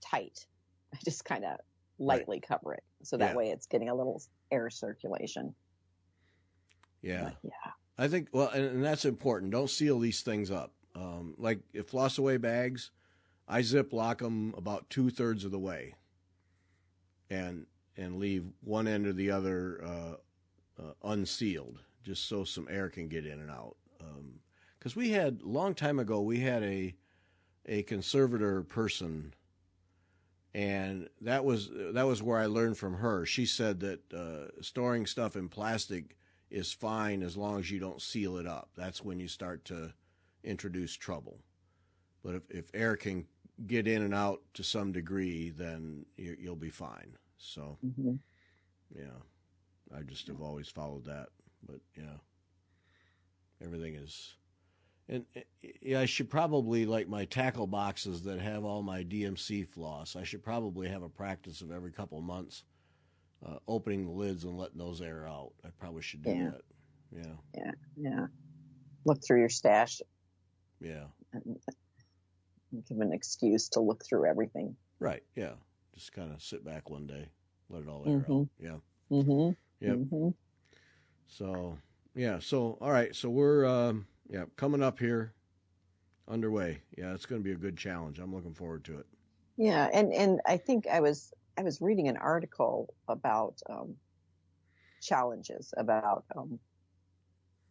tight. I just kind of lightly cover it. So that way it's getting a little air circulation. Yeah. But yeah. I think, well, and that's important. Don't seal these things up. Like if floss away bags, I zip lock them about 2/3 of the way and leave one end or the other unsealed, just so some air can get in and out. Because a long time ago, we had a conservator person, and that was where I learned from her. She said that storing stuff in plastic is fine as long as you don't seal it up. That's when you start to introduce trouble. But if air can get in and out to some degree, then you'll be fine. So, yeah, I just have always followed that. But yeah, everything is, and I should probably, like my tackle boxes that have all my DMC floss, I should probably have a practice of every couple of months opening the lids and letting those air out. I probably should do that. Yeah. Yeah. Look through your stash. Yeah. And give an excuse to look through everything. Right. Yeah. Just kind of sit back one day, let it all air out. Yeah. Yep. So, yeah. So, all right. So we're, coming up here, underway. Yeah. It's going to be a good challenge. I'm looking forward to it. Yeah. And I think I was reading an article about challenges, about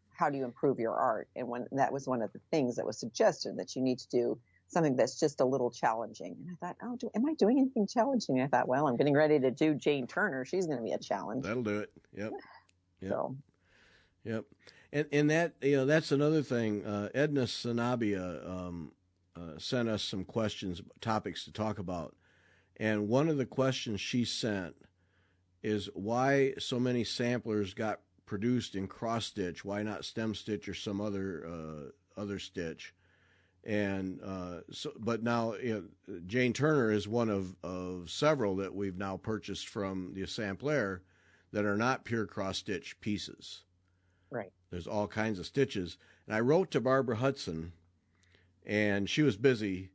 how do you improve your art. And that was one of the things that was suggested, that you need to do something that's just a little challenging. And I thought, am I doing anything challenging? And I thought, well, I'm getting ready to do Jane Turner. She's going to be a challenge. That'll do it. Yep. So. Yep. And that, that's another thing. Edna Sanabia sent us some questions, topics to talk about. And one of the questions she sent is why so many samplers got produced in cross stitch. Why not stem stitch or some other stitch? And but now Jane Turner is one of several that we've now purchased from the Sampler that are not pure cross stitch pieces. Right. There's all kinds of stitches. And I wrote to Barbara Hudson, and she was busy.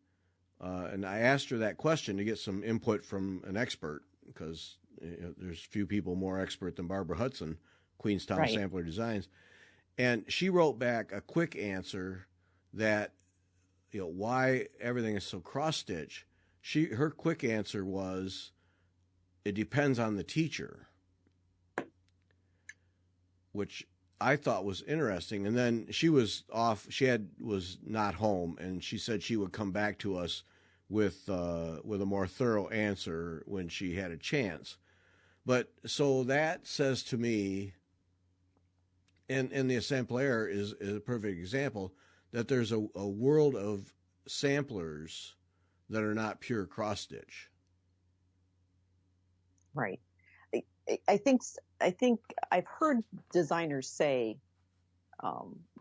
And I asked her that question to get some input from an expert, because there's few people more expert than Barbara Hudson, Queenstown Sampler Designs. And she wrote back a quick answer that, why everything is so cross-stitch. Her quick answer was, it depends on the teacher, which I thought was interesting. And then she was off. Was not home, and she said she would come back to us with a more thorough answer when she had a chance. But so that says to me, and the Sampler is a perfect example, that there's a world of samplers that are not pure cross stitch. Right. I think I've heard designers say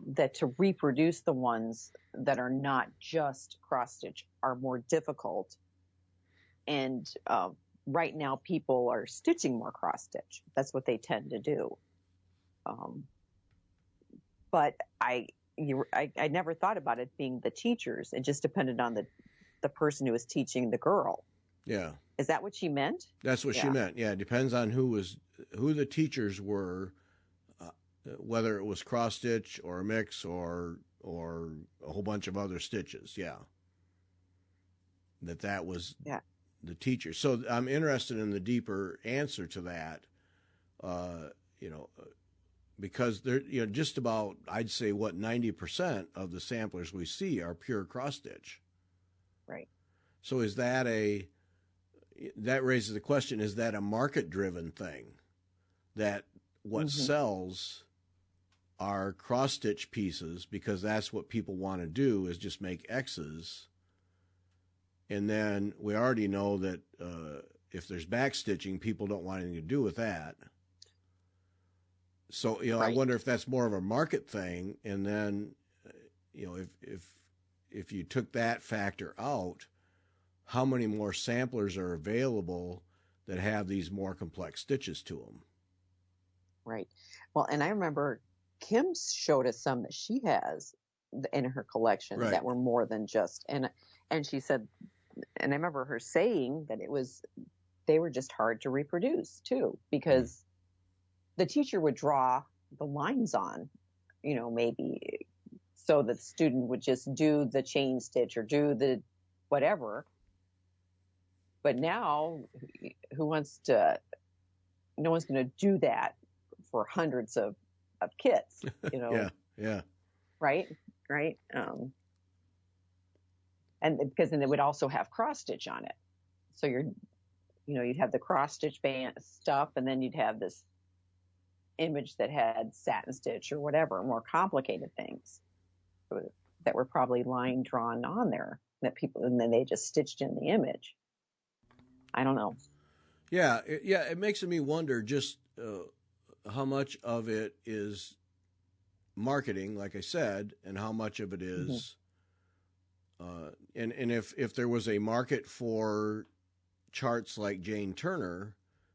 that to reproduce the ones that are not just cross stitch are more difficult. And right now people are stitching more cross stitch. That's what they tend to do. But I never thought about it being the teachers. It just depended on the person who was teaching the girl. Yeah. Is that what she meant? That's what she meant. Yeah. It depends on who the teachers were, whether it was cross stitch or a mix or a whole bunch of other stitches. Yeah. That was the teacher. So I'm interested in the deeper answer to that, because they're, just about, I'd say 90% of the samplers we see are pure cross stitch. Right. So is that that raises the question, is that a market-driven thing? That what sells are cross-stitch pieces because that's what people want to do, is just make X's. And then we already know that if there's back stitching, people don't want anything to do with that. So, I wonder if that's more of a market thing. And then, if you took that factor out, how many more samplers are available that have these more complex stitches to them? Right. Well, and I remember Kim showed us some that she has in her collection that were more than just, and she said, and I remember her saying that they were just hard to reproduce too, because the teacher would draw the lines on, maybe so that the student would just do the chain stitch or do the whatever. But now no one's going to do that for hundreds of kids, Yeah. Right. And because then it would also have cross stitch on it. So you'd have the cross stitch band stuff, and then you'd have this image that had satin stitch or whatever, more complicated things that were probably line drawn on there and then they just stitched in the image. I don't know. Yeah. It makes me wonder just how much of it is marketing, like I said, and how much of it is, and if there was a market for charts like Jane Turner,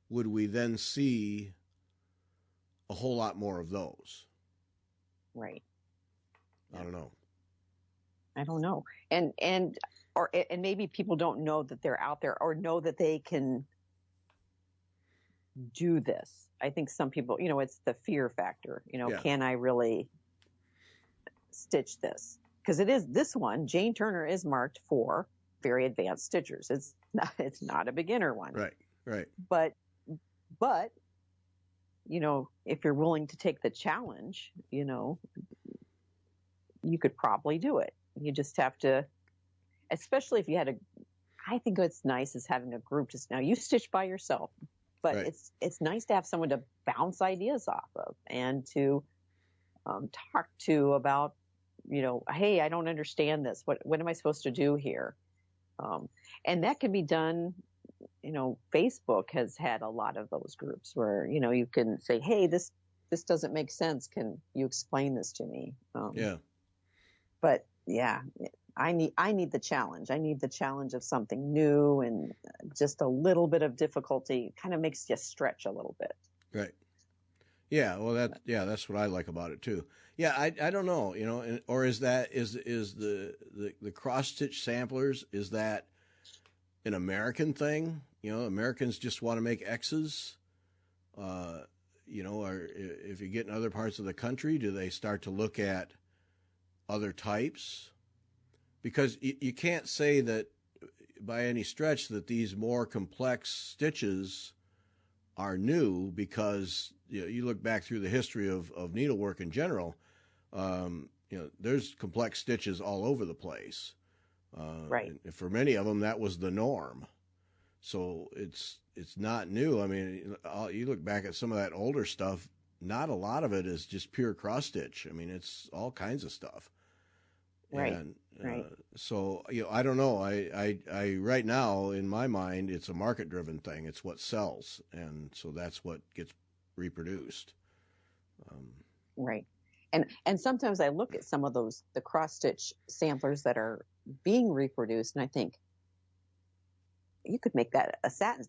would we then see a whole lot more of those? Right. I don't know. And maybe people don't know that they're out there or know that they can do this. I think some people, it's the fear factor, can I really stitch this? Because this one, Jane Turner, is marked for very advanced stitchers. It's not a beginner one. Right. But, if you're willing to take the challenge, you could probably do it. You just have to, especially if you I think what's nice is having a group. Now you stitch by yourself, but it's nice to have someone to bounce ideas off of and to talk to about, hey, I don't understand this. What am I supposed to do here? And that can be done. Facebook has had a lot of those groups where, you can say, hey, this doesn't make sense. Can you explain this to me? But yeah, I need the challenge. I need the challenge of something new, and just a little bit of difficulty kind of makes you stretch a little bit. Right. Yeah. Well, that's what I like about it too. Yeah. I don't know, or is the cross stitch samplers, is that an American thing? Americans just want to make X's, or if you get in other parts of the country, do they start to look at other types? Because you can't say that by any stretch that these more complex stitches are new, because you look back through the history of needlework in general, there's complex stitches all over the place. And for many of them, that was the norm. So it's not new. I mean, you look back at some of that older stuff, not a lot of it is just pure cross stitch. I mean, it's all kinds of stuff. And so, I don't know. I right now in my mind, it's a market driven thing. It's what sells. And so that's what gets reproduced. Right. And sometimes I look at some of the cross stitch samplers that are being reproduced, and I think you could make that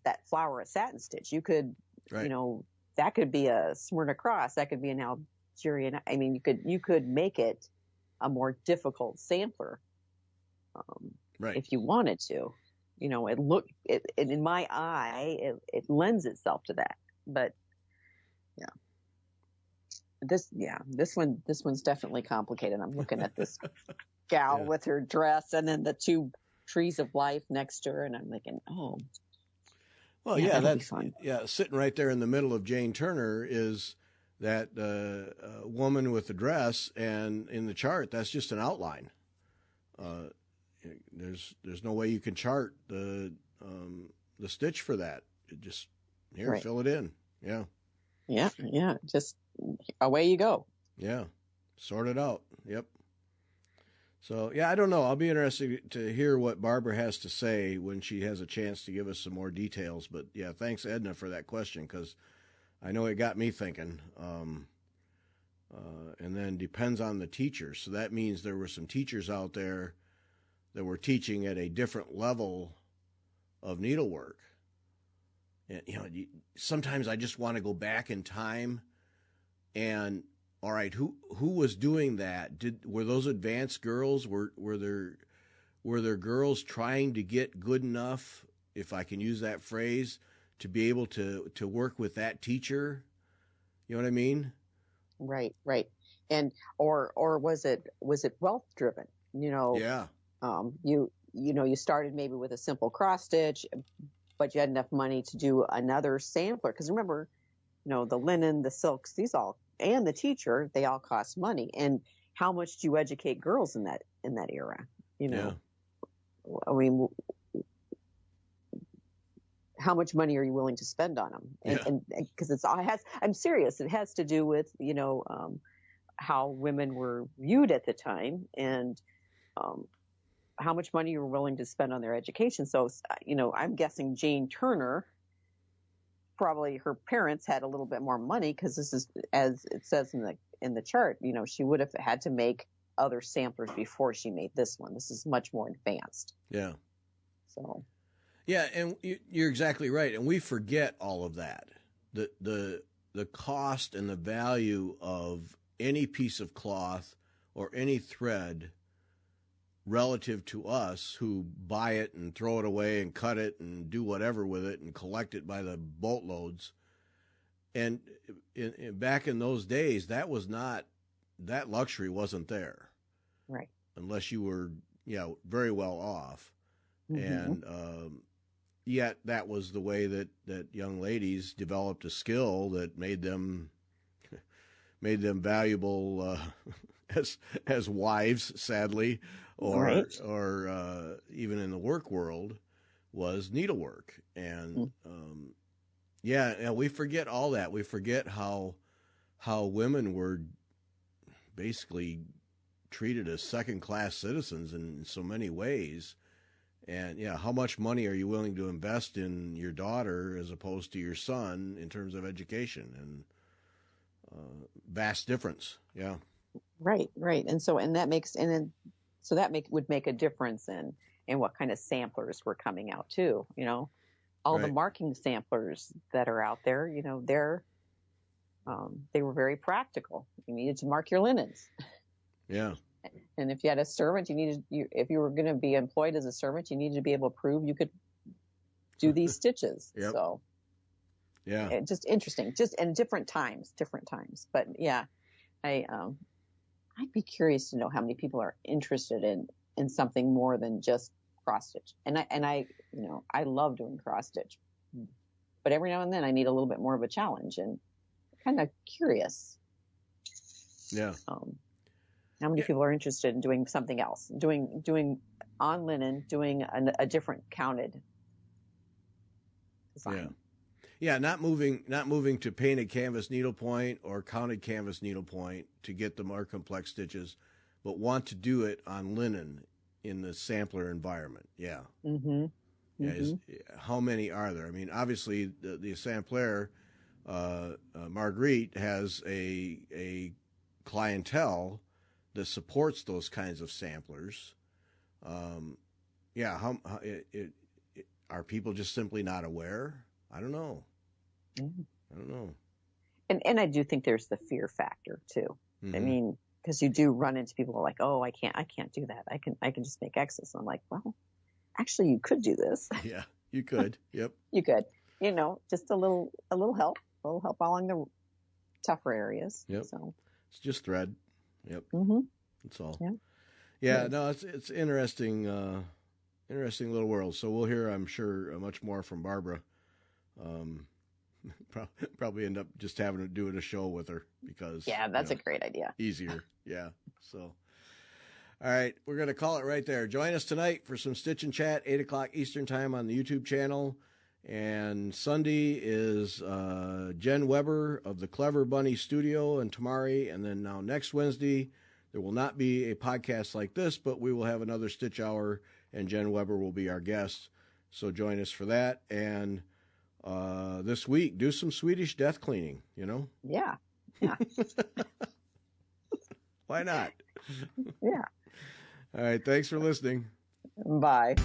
that flower a satin stitch. You could, that could be a Smyrna cross. That could be an Algerian. I mean, you could make it a more difficult sampler, if you wanted to. In my eye, it lends itself to that. But this one's definitely complicated. I'm looking at this gal with her dress, and then the two trees of life next to her, and I'm thinking, oh. Well, that's sitting right there in the middle of Jane Turner is that woman with the dress, and in the chart, that's just an outline. There's no way you can chart the the stitch for that. It just here, Right. fill it in. Yeah. Yeah. Just away you go. Yeah. Sort it out. Yep. So, yeah, I don't know. I'll be interested to hear what Barbara has to say when she has a chance to give us some more details. But, yeah, thanks, Edna, for that question, because I know it got me thinking. And then depends on the teacher. So that means there were some teachers out there that were teaching at a different level of needlework. And, sometimes I just want to go back in time and, all right, who was doing that? Were those advanced girls? Were there girls trying to get good enough, if I can use that phrase, to be able to work with that teacher? You know what I mean? Right. And or was it wealth driven? Yeah. You started maybe with a simple cross stitch, but you had enough money to do another sampler. Because remember, the linen, the silks, these all, and the teacher, they all cost money. And how much do you educate girls in that era? Yeah. I mean, how much money are you willing to spend on them? And because I'm serious, it has to do with, how women were viewed at the time, and how much money you were willing to spend on their education. So, I'm guessing Jane Turner, probably her parents had a little bit more money, because this is, as it says in the chart, she would have had to make other samplers before she made this one. This is much more advanced. Yeah. So. Yeah, and you're exactly right, and we forget all of that. The cost and the value of any piece of cloth or any thread relative to us who buy it and throw it away and cut it and do whatever with it and collect it by the boatloads. And back in those days, that luxury wasn't there. Right. Unless you were, very well off. Mm-hmm. And yet that was the way that young ladies developed a skill that made them valuable as wives, sadly, or even in the work world, was needlework. And we forget all that. We forget how women were basically treated as second-class citizens in so many ways. And how much money are you willing to invest in your daughter as opposed to your son in terms of education? And vast difference. Yeah. Right. And so, that would make a difference in what kind of samplers were coming out too. All the marking samplers that are out there, they were very practical. You needed to mark your linens. Yeah. And if you had a servant, if you were going to be employed as a servant, you needed to be able to prove you could do these stitches. Yep. So, yeah, just interesting, just in different times. But yeah, I'd be curious to know how many people are interested in something more than just cross stitch. And I love doing cross stitch, but every now and then I need a little bit more of a challenge, and kind of curious. Yeah. How many people are interested in doing something else, doing on linen, doing a different counted design? Yeah, not moving to painted canvas needlepoint or counted canvas needlepoint to get the more complex stitches, but want to do it on linen in the sampler environment. Yeah. Mm-hmm. Yeah. How many are there? I mean, obviously the sampler, Marguerite, has a clientele that supports those kinds of samplers. Are people just simply not aware? I don't know. Mm-hmm. I don't know. And I do think there's the fear factor too. Mm-hmm. I mean, because you do run into people who are like, oh, I can't do that. I can just make X's. I'm like, well, actually you could do this. Yeah, you could. Yep. You could, just a little help along the tougher areas. Yep. So it's just thread. Yep. Mm-hmm. That's all. Yeah. Yeah. No, it's interesting. Interesting little world. So we'll hear, I'm sure, much more from Barbara. Probably end up just doing a show with her because that's a great idea. Easier. Yeah. So, all right, we're going to call it right there. Join us tonight for some Stitch and Chat, 8:00 Eastern time on the YouTube channel. And Sunday is Jen Weber of the Clever Bunny Studio and Tamari. And then now next Wednesday, there will not be a podcast like this, but we will have another Stitch Hour, and Jen Weber will be our guest. So join us for that. And this week, do some Swedish death cleaning, you know? Yeah. Why not? Yeah. All right. Thanks for listening. Bye.